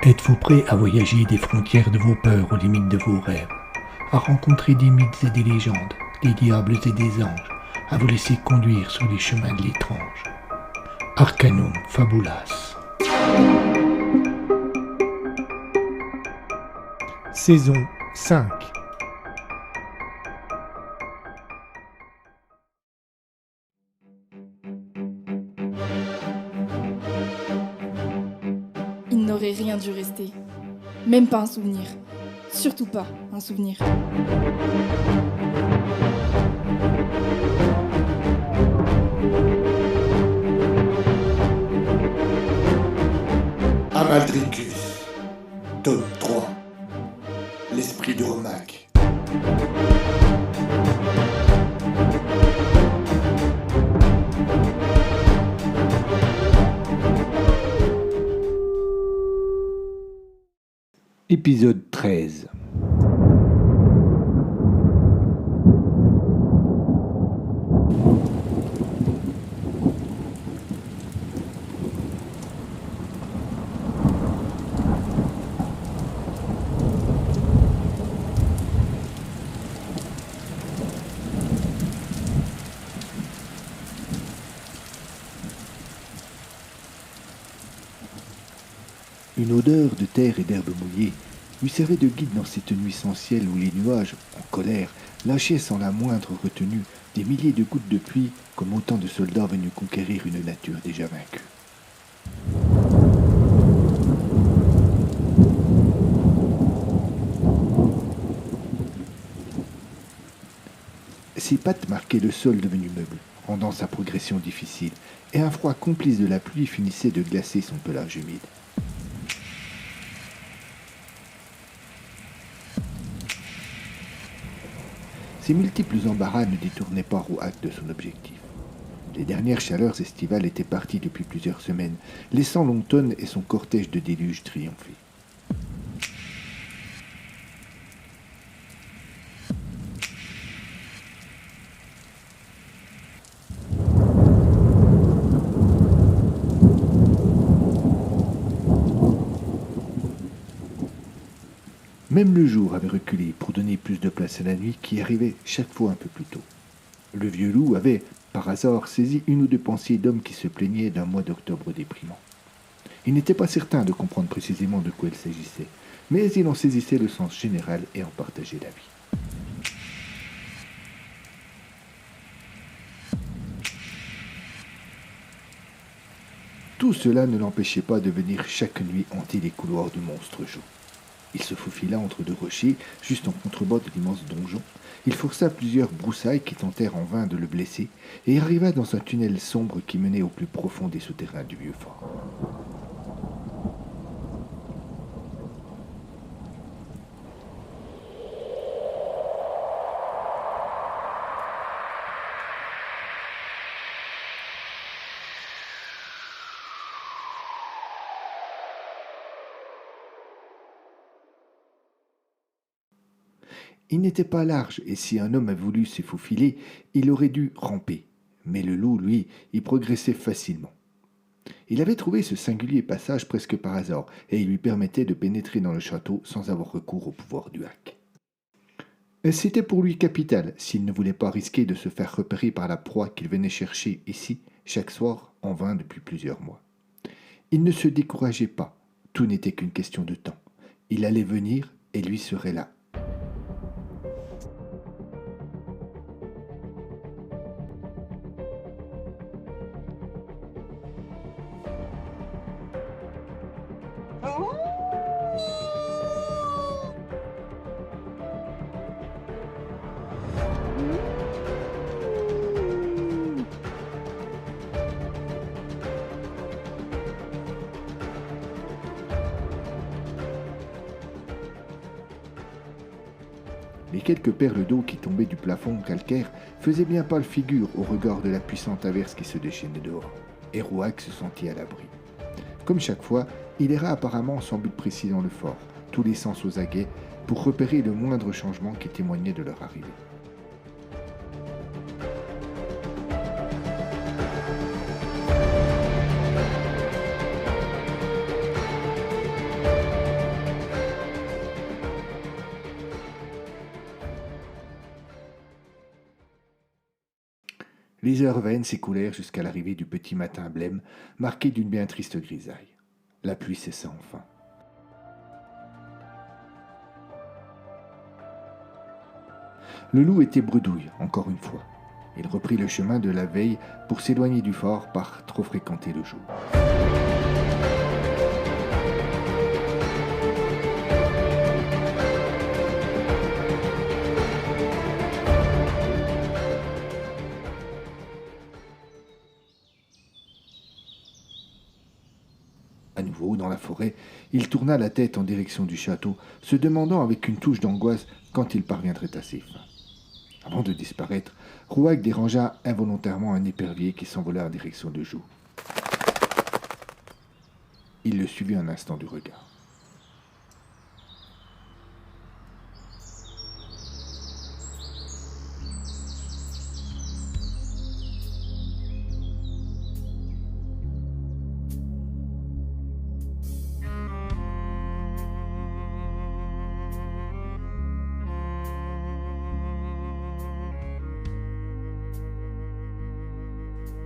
Êtes-vous prêt à voyager des frontières de vos peurs aux limites de vos rêves, à rencontrer des mythes et des légendes, des diables et des anges, à vous laisser conduire sur les chemins de l'étrange? Arcanum Fabulas. Saison 5. Il n'aurait rien dû rester. Même pas un souvenir. Surtout pas un souvenir. Amaldricus, tome 3, l'esprit de Romac. Épisode 13. Une odeur de terre et d'herbe mouillée lui servait de guide dans cette nuit sans ciel où les nuages, en colère, lâchaient sans la moindre retenue des milliers de gouttes de pluie comme autant de soldats venus conquérir une nature déjà vaincue. Ses pattes marquaient le sol devenu meuble, rendant sa progression difficile, et un froid complice de la pluie finissait de glacer son pelage humide. Ces multiples embarras ne détournaient pas Roac de son objectif. Les dernières chaleurs estivales étaient parties depuis plusieurs semaines, laissant Longton et son cortège de déluge triompher. Même le jour avait reculé pour donner plus de place à la nuit qui arrivait chaque fois un peu plus tôt. Le vieux loup avait, par hasard, saisi une ou deux pensées d'hommes qui se plaignaient d'un mois d'octobre déprimant. Il n'était pas certain de comprendre précisément de quoi il s'agissait, mais il en saisissait le sens général et en partageait l'avis. Tout cela ne l'empêchait pas de venir chaque nuit hanter les couloirs du monstre jaune. Il se faufila entre deux rochers, juste en contrebas de l'immense donjon. Il força plusieurs broussailles qui tentèrent en vain de le blesser, et arriva dans un tunnel sombre qui menait au plus profond des souterrains du vieux fort. Il n'était pas large, et si un homme avait voulu s'y faufiler, il aurait dû ramper. Mais le loup, lui, y progressait facilement. Il avait trouvé ce singulier passage presque par hasard, et il lui permettait de pénétrer dans le château sans avoir recours au pouvoir du hack. C'était pour lui capital, s'il ne voulait pas risquer de se faire repérer par la proie qu'il venait chercher ici, chaque soir, en vain depuis plusieurs mois. Il ne se décourageait pas, tout n'était qu'une question de temps. Il allait venir, et lui serait là. Les quelques perles d'eau qui tombaient du plafond calcaire faisaient bien pâle figure au regard de la puissante averse qui se déchaînait dehors, et Roac se sentit à l'abri. Comme chaque fois, il erra apparemment sans but précis dans le fort, tous les sens aux aguets, pour repérer le moindre changement qui témoignait de leur arrivée. Les heures vaines s'écoulèrent jusqu'à l'arrivée du petit matin blême, marqué d'une bien triste grisaille. La pluie cessa enfin. Le loup était bredouille, encore une fois. Il reprit le chemin de la veille pour s'éloigner du fort par trop fréquenter le jour. À nouveau, dans la forêt, il tourna la tête en direction du château, se demandant avec une touche d'angoisse quand il parviendrait à ses fins. Avant de disparaître, Rouac dérangea involontairement un épervier qui s'envola en direction de Joux. Il le suivit un instant du regard.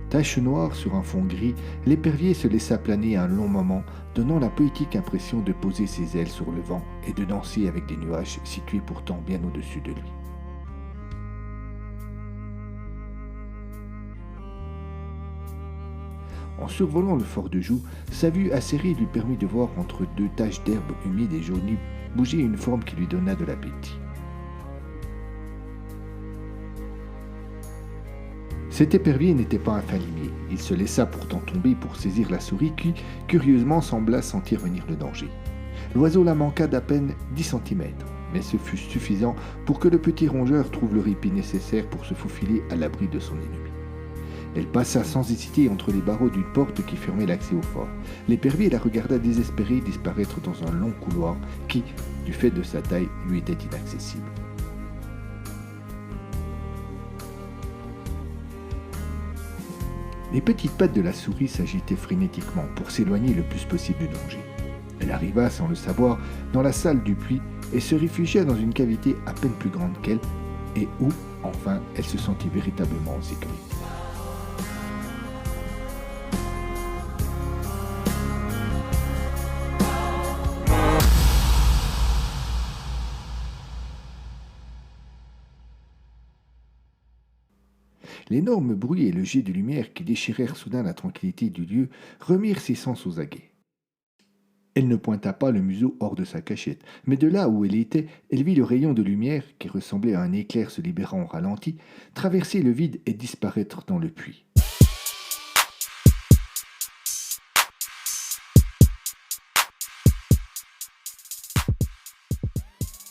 Tache noire sur un fond gris, l'épervier se laissa planer un long moment, donnant la poétique impression de poser ses ailes sur le vent et de danser avec des nuages situés pourtant bien au-dessus de lui. En survolant le fort de Joux, sa vue acérée lui permit de voir entre deux taches d'herbe humide et jaunie bouger une forme qui lui donna de l'appétit. Cet épervier n'était pas un fin limier. Il se laissa pourtant tomber pour saisir la souris qui, curieusement, sembla sentir venir le danger. L'oiseau la manqua d'à peine 10 cm, mais ce fut suffisant pour que le petit rongeur trouve le répit nécessaire pour se faufiler à l'abri de son ennemi. Elle passa sans hésiter entre les barreaux d'une porte qui fermait l'accès au fort. L'épervier la regarda désespéré disparaître dans un long couloir qui, du fait de sa taille, lui était inaccessible. Les petites pattes de la souris s'agitaient frénétiquement pour s'éloigner le plus possible du danger. Elle arriva, sans le savoir, dans la salle du puits et se réfugia dans une cavité à peine plus grande qu'elle, et où, enfin, elle se sentit véritablement en sécurité. L'énorme bruit et le jet de lumière qui déchirèrent soudain la tranquillité du lieu remirent ses sens aux aguets. Elle ne pointa pas le museau hors de sa cachette, mais de là où elle était, elle vit le rayon de lumière, qui ressemblait à un éclair se libérant au ralenti, traverser le vide et disparaître dans le puits.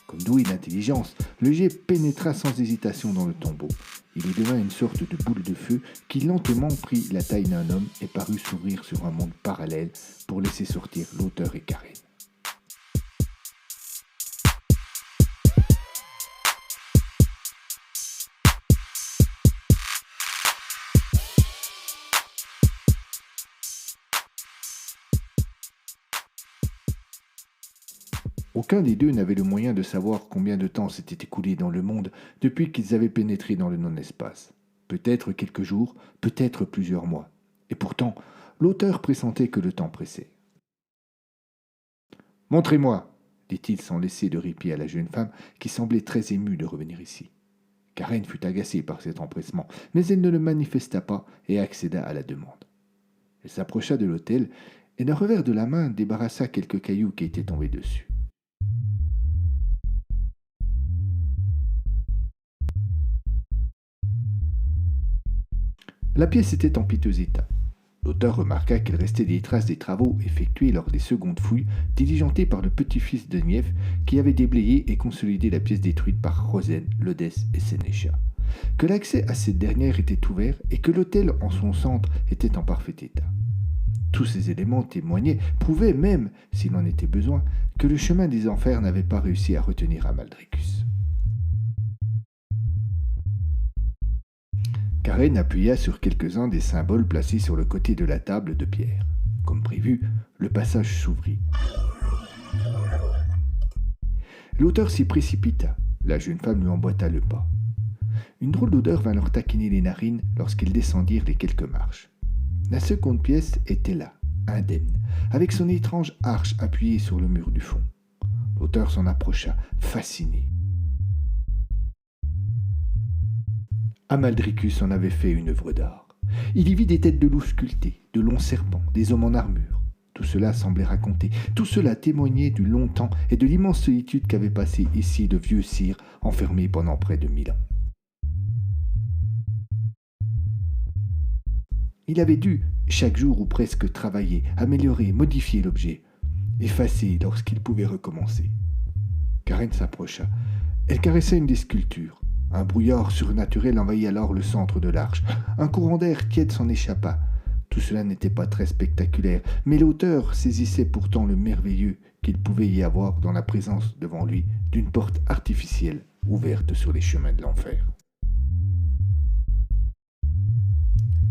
Comme doué d'intelligence, le jet pénétra sans hésitation dans le tombeau. Il y devint une sorte de boule de feu qui lentement prit la taille d'un homme et parut s'ouvrir sur un monde parallèle pour laisser sortir l'auteur et Karen. Aucun des deux n'avait le moyen de savoir combien de temps s'était écoulé dans le monde depuis qu'ils avaient pénétré dans le non-espace. Peut-être quelques jours, peut-être plusieurs mois. Et pourtant, l'auteur pressentait que le temps pressait. « Montrez-moi » dit-il sans laisser de répit à la jeune femme qui semblait très émue de revenir ici. Karen fut agacée par cet empressement, mais elle ne le manifesta pas et accéda à la demande. Elle s'approcha de l'autel et d'un revers de la main débarrassa quelques cailloux qui étaient tombés dessus. La pièce était en piteux état. L'auteur remarqua qu'il restait des traces des travaux effectués lors des secondes fouilles diligentées par le petit-fils de Nief qui avait déblayé et consolidé la pièce détruite par Rosen, Lodès et Sénécha. Que l'accès à cette dernière était ouvert et que l'autel en son centre était en parfait état. Tous ces éléments témoignaient, prouvaient même, s'il en était besoin, que le chemin des enfers n'avait pas réussi à retenir Amaldricus. Karen appuya sur quelques-uns des symboles placés sur le côté de la table de pierre. Comme prévu, le passage s'ouvrit. L'auteur s'y précipita. La jeune femme lui emboîta le pas. Une drôle d'odeur vint leur taquiner les narines lorsqu'ils descendirent les quelques marches. La seconde pièce était là, indemne, avec son étrange arche appuyée sur le mur du fond. L'auteur s'en approcha, fasciné. Amaldricus en avait fait une œuvre d'art. Il y vit des têtes de loups sculptées, de longs serpents, des hommes en armure. Tout cela semblait raconter, tout cela témoignait du long temps et de l'immense solitude qu'avait passé ici le vieux sire, enfermé pendant près de 1000 ans. Il avait dû, chaque jour ou presque, travailler, améliorer, modifier l'objet, effacer lorsqu'il pouvait recommencer. Karen s'approcha. Elle caressa une des sculptures. Un brouillard surnaturel envahit alors le centre de l'arche. Un courant d'air tiède s'en échappa. Tout cela n'était pas très spectaculaire, mais l'auteur saisissait pourtant le merveilleux qu'il pouvait y avoir dans la présence devant lui d'une porte artificielle ouverte sur les chemins de l'enfer.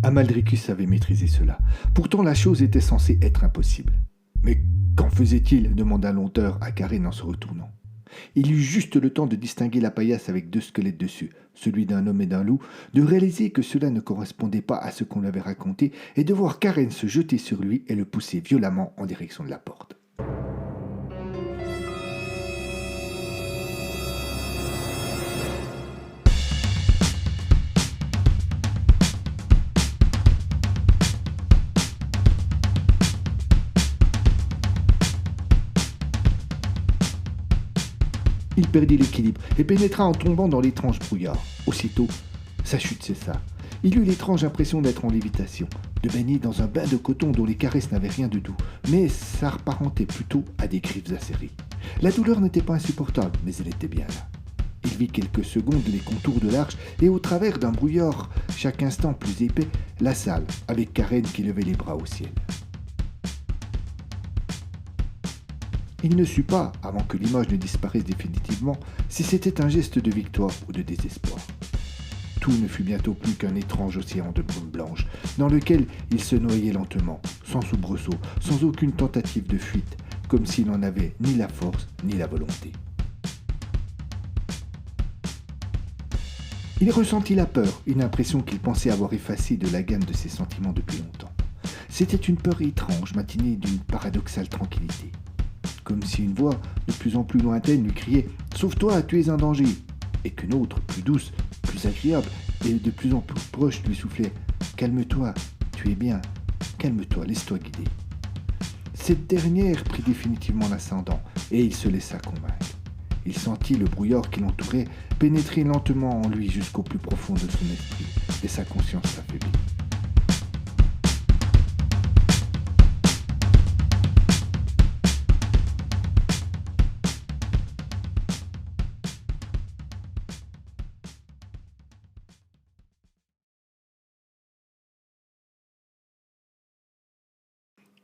Amaldricus avait maîtrisé cela. Pourtant la chose était censée être impossible. Mais qu'en faisait-il demanda l'auteur à Karen en se retournant. Il eut juste le temps de distinguer la paillasse avec 2 squelettes dessus, celui d'un homme et d'un loup, de réaliser que cela ne correspondait pas à ce qu'on lui avait raconté, et de voir Karen se jeter sur lui et le pousser violemment en direction de la porte. Il perdit l'équilibre et pénétra en tombant dans l'étrange brouillard. Aussitôt, sa chute cessa. Il eut l'étrange impression d'être en lévitation, de baigner dans un bain de coton dont les caresses n'avaient rien de doux, mais s'apparentait plutôt à des griffes acérées. La douleur n'était pas insupportable, mais elle était bien là. Il vit quelques secondes les contours de l'arche et au travers d'un brouillard chaque instant plus épais, la salle, avec Karen qui levait les bras au ciel. Il ne sut pas, avant que l'image ne disparaisse définitivement, si c'était un geste de victoire ou de désespoir. Tout ne fut bientôt plus qu'un étrange océan de brume blanche, dans lequel il se noyait lentement, sans soubresaut, sans aucune tentative de fuite, comme s'il n'en avait ni la force ni la volonté. Il ressentit la peur, une impression qu'il pensait avoir effacée de la gamme de ses sentiments depuis longtemps. C'était une peur étrange, matinée d'une paradoxale tranquillité. Comme si une voix de plus en plus lointaine lui criait « Sauve-toi, tu es un danger !» et qu'une autre, plus douce, plus agréable et de plus en plus proche lui soufflait « Calme-toi, tu es bien, calme-toi, laisse-toi guider. » Cette dernière prit définitivement l'ascendant et il se laissa convaincre. Il sentit le brouillard qui l'entourait pénétrer lentement en lui jusqu'au plus profond de son esprit et sa conscience s'affaiblit.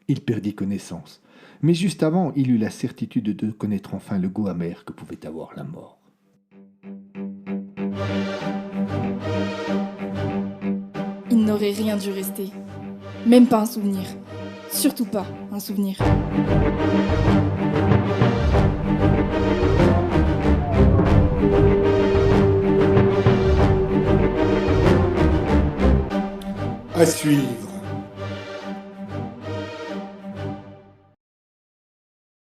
Il perdit connaissance, mais juste avant, il eut la certitude de connaître enfin le goût amer que pouvait avoir la mort. Il n'aurait rien dû rester. Même pas un souvenir. Surtout pas un souvenir. À suivre.